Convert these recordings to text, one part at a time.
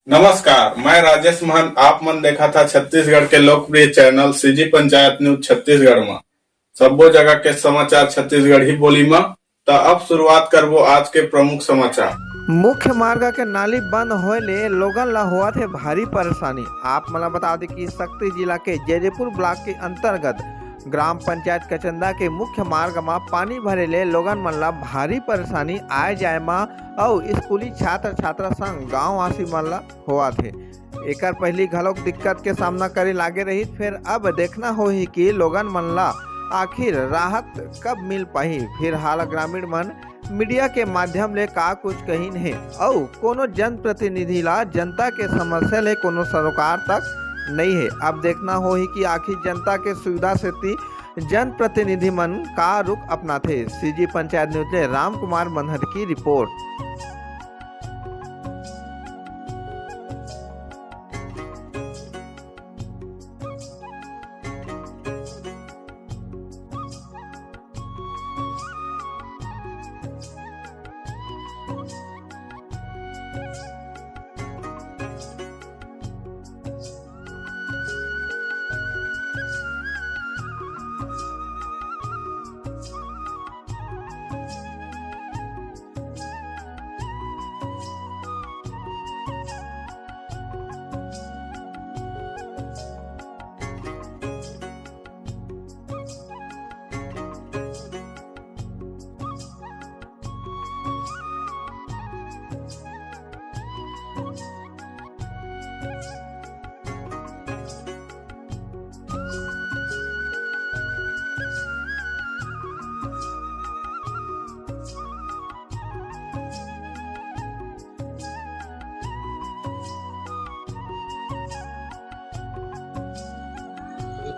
नमस्कार, मैं राजेश महंत। आप मन देखा था छत्तीसगढ़ के लोकप्रिय channel CG panchayat news Chhattisgarh में सब्बो जगह के समाचार छत्तीसगढ़ी बोली में। तो अब शुरुआत करबो आज के प्रमुख समाचार। मुख्य मार्ग के नाली बंद होए ले लोगन ला होवत है भारी परेशानी। आप मला बता दें कि शक्ति जिला के जयदेपुर ब्लॉक के अंतर्गत ग्राम पंचायत कचंदा के मुख्य मार्ग में पानी भरे ले लोगन मन ला भारी परेशानी आए जाए में और स्कूली छात्र छात्रा संग गाँव वासी मन ला होवत है। एकर पहली घलोक दिक्कत के सामना करे लागे रही, फिर अब देखना होही कि लोगन मन ला आखिर राहत कब मिल पाही। फिर हाल ग्रामीण मन मीडिया के माध्यम ले का कुछ कहीन है और कोनो जनप्रतिनिधि ला जनता के समस्या ले कोनो सरोकार तक नहीं है। अब देखना होही कि आखिर जनता के सुविधा से जनप्रतिनिधि मन का रुख अपनाथे। सीजी पंचायत न्यूज ले राम कुमार मनहर की रिपोर्ट।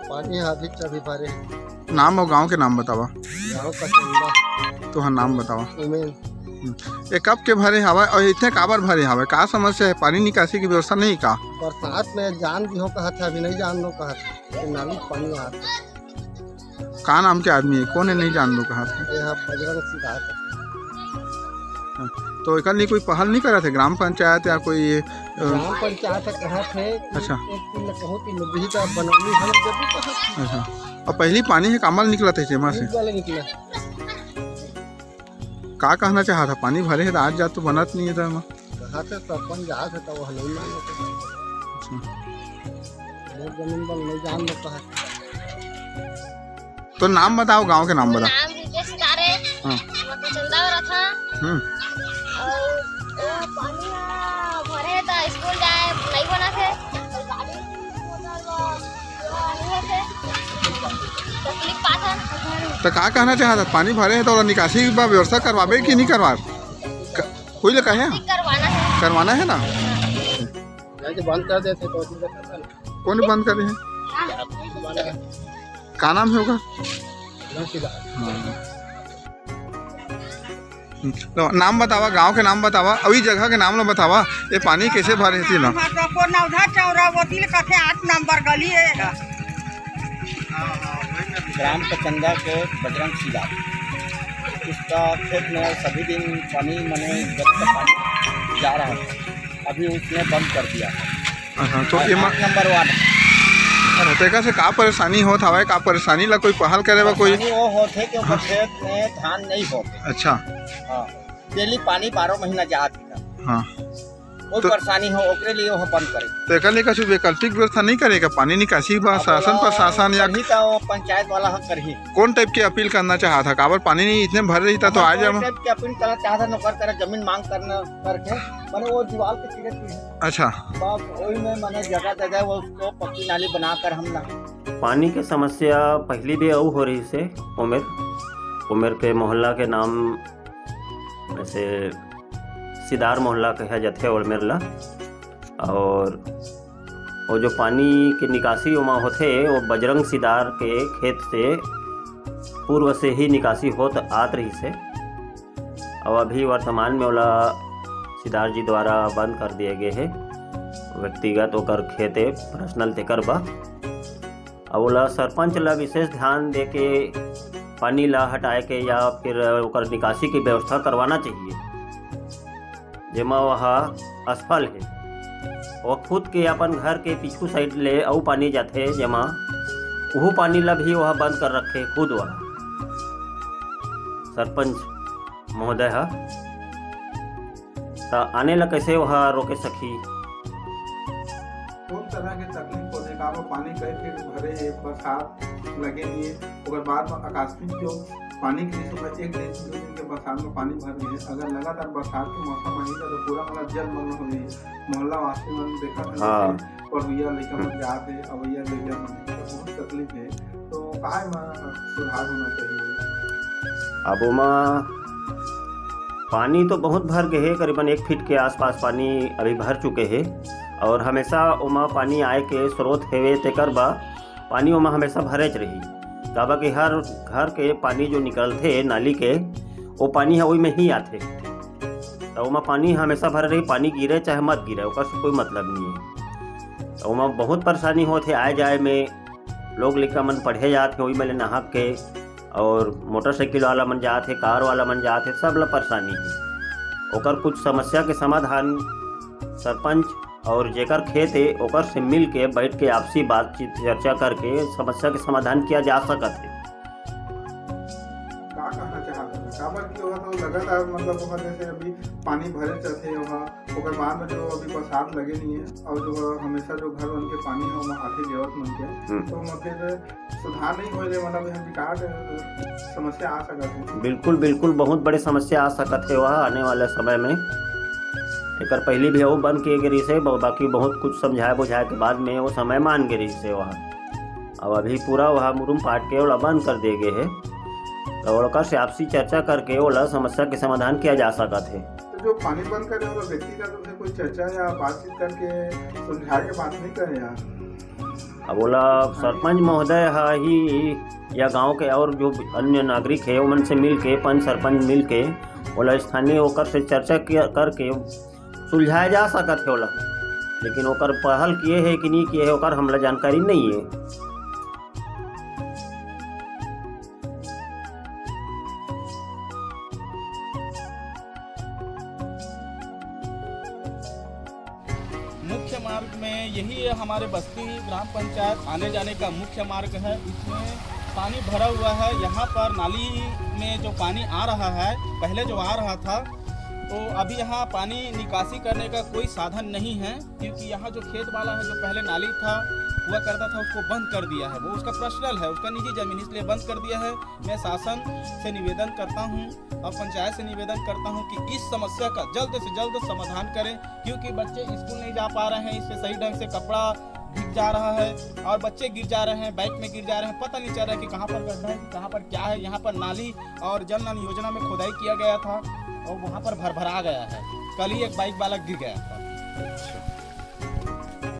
पानी अधिक चढ़ी पारे। नाम और गांव के नाम बतावा। गाँव का चंदा तो हाँ नाम बतावा। उमेन ये कब के भरे हवा और इतने काबर भरे हवा, का समस्या है? पानी निकासी की व्यवस्था नहीं का? बरसात में जान भी हो कहा था, अभी नहीं जान लो कहा था, नाली पानी आ का नाम के आदमी है, कौन है नहीं जान लो कहा था? यहाँ बजरंग सीधा तो एक लिए कोई पहल नहीं करा थे ग्राम पंचायत या कोई? ग्राम पंचायत कहा थे। अच्छा नदी का बनौनी हम जब कहा था। अच्छा, और पहली पानी है कामल निकला था चेमा से? निकला का कहना चाहा था? पानी भरे है तो आज जा तो बनत नहीं है था कहा था सरपंच जा था वो नहीं मानो। जमीन बल नहीं जान लो कहा। तो नाम बताओ, गांव के नाम बताओ। हाँ। और पानी भरे था स्कूल जाए नहीं बना थे और गाड़ी तकलीफ पाता। तो का कहना चाहा था? पानी भरे है तो निकासी की व्यवस्था करवाबे कि नहीं करवा? कोई लगा है करवाना है ना? बंद कर देते तो कौन बंद करे है? का नाम है होगा? तो नाम बतावा, गांव के नाम बतावा, अभी जगह के नाम लो बतावा। ये पानी कैसे भरे थी ना? ग्राम कचंदा के बजरंग सीधा उसका खेत में सभी दिन पानी मने जब तक पानी जा रहा था, अभी उसने बंद कर दिया है। तो ये नंबर 1 तेका से का परेशानी होत हवे? का परेशानी ला कोई पहल करे बा? कोई वो होते कि खेत में धान नहीं होते। अच्छा हाँ, डेली पानी 12 महीना जाती है। हाँ, कोई परेशानी हो ओकरे लिए वो बंद करे। तो एक लिए कुछ वैकल्पिक व्यवस्था नहीं करेगा? पानी निकासी बा शासन प्रशासन या का वो पंचायत वाला हक कर ही कौन टाइप की अपील करना चाहा था? काबर पानी नहीं इतने भर रही था तो आज हम की अपील करना चाहता नौकर करे जमीन मांग करना करके मैंने वो दीवार के किरे की है। अच्छा, वही में मैंने जगह जगह वो उसको पक्की नाली बनाकर हम ना। पानी के समस्या पहली भी अऊ हो रही से उमेर के मोहल्ला के नाम वैसे सिदार मोहल्ला कहा जाते हैं उमेर ला। और वो जो पानी की निकासी वहाँ होते वो बजरंग सिदार के खेत से पूर्व से ही निकासी होत आत रही से। और अभी वर्तमान में वाला सिदार जी द्वारा बंद कर दिए गए है। व्यक्तिगत ओकर खेते पर्सनल तेकर बा। अब ओला सरपंच ला विशेष ध्यान दे के पानी ला हटाए के या फिर ओकर निकासी की व्यवस्था करवाना चाहिए, जेमा वह असफल है। और खुद के अपन घर के पीछू साइड ले अउ पानी जाथे जमा वह पानी ला भी वह बंद कर रखे खुद वह सरपंच महोदय है। तो आने ला कैसे वह रोके सकी? बहुत तरह के तकलीफ होने का पानी कई फिर भरे है, बरसात लगे नहीं है, और बाद में आकस्मिक जो पानी की सुबह एक दिन 2 दिन के बरसात में पानी भर गई है। अगर लगातार बरसात के मौसम रहेगा तो पूरा मतलब जलमग्न हो गई है। मोहल्ला वासी मन देखा और भैया लेकर मन जाते अवैया ले बहुत तकलीफ है। तो काय में सुधार होना चाहिए? अब उमा पानी तो बहुत भर गए है, करीबन 1 फीट के आसपास पानी अभी भर चुके हैं और हमेशा उमा पानी आए के स्रोत हेवे तेकर बा पानी उमा हमेशा भरे रही। काबा कि हर घर के पानी जो निकलते नाली के वो पानी है वही में ही आते, तो उमा पानी हमेशा भरे रही। पानी गिरे चाहे मत गिरे उसका कोई मतलब नहीं है। तो उमा बहुत परेशानी होते आए जाए में, लोग लिखा मन पढ़े जाते वही में नहा के, और मोटरसाइकिल वाला मन जाते, कार वाला मन जाते, सब ला परेशानी है। ओकर कुछ समस्या के समाधान सरपंच और जेकर खेत है ओकर से मिल के बैठ के आपसी बातचीत चर्चा करके समस्या के समाधान किया जा सकता है। क्या कहना चाहते हैं? काबर की होगा तो लगातार मतलब वहाँ जैसे अभी पानी भरे चलते वहाँ, ओकर बाद में जो अभी बरसात लगे नहीं है और जो हमेशा जो घर बन के पानी है वहाँ आके जरूरत मन के, तो वहाँ फिर सुधार नहीं हो रहे, मतलब यहाँ विकट समस्या आ सकती है। बिल्कुल बिल्कुल बहुत बड़ी समस्या आ सकत है वह आने वाले समय में। एक पहले भी वो बंद किए गिरी से, बाकी बहुत कुछ समझाए बुझाए के बाद में वो समय मान गिरी से वह अब अभी पूरा वह मुरुम पाट के ओला बंद कर दिए गए है। तो ओकर से आपसी चर्चा करके ओला समस्या के समाधान किया जा सकता है। तो जो पानी बंद करे वो व्यक्तिगत रूप से कोई चर्चा या बातचीत करके सुलझा के बात नहीं करे यार। अब बोला सरपंच महोदय है ही या गांव के और जो अन्य नागरिक है उन से मिल के पंच सरपंच मिल के बोला स्थानीय ओकर से चर्चा करके सुलझाया जा सकत है ओला, लेकिन ओकर पहल किए है कि नहीं किए है ओकर हमला जानकारी नहीं है। मुख्य मार्ग में यही हमारे बस्ती ग्राम पंचायत आने जाने का मुख्य मार्ग है। इसमें पानी भरा हुआ है। यहाँ पर नाली में जो पानी आ रहा है, पहले जो आ रहा था, तो अभी यहाँ पानी निकासी करने का कोई साधन नहीं है, क्योंकि यहाँ जो खेत वाला है जो पहले नाली था हुआ करता था उसको बंद कर दिया है। वो उसका पर्सनल है, उसका निजी जमीन, इसलिए बंद कर दिया है। मैं शासन से निवेदन करता हूँ और पंचायत से निवेदन करता हूँ कि इस समस्या का जल्द से जल्द समाधान करें, क्योंकि बच्चे स्कूल नहीं जा पा रहे हैं, इससे सही ढंग से कपड़ा भीग जा रहा है और बच्चे गिर जा रहे हैं, बाइक में गिर जा रहे हैं, पता नहीं चल रहा है कि कहाँ पर गड्ढा है, कहाँ पर क्या है। यहाँ पर नाली और जल नल योजना में खुदाई किया गया था और वहाँ पर भरभरा गया है। कल ही एक बाइक वाला गिर गया था।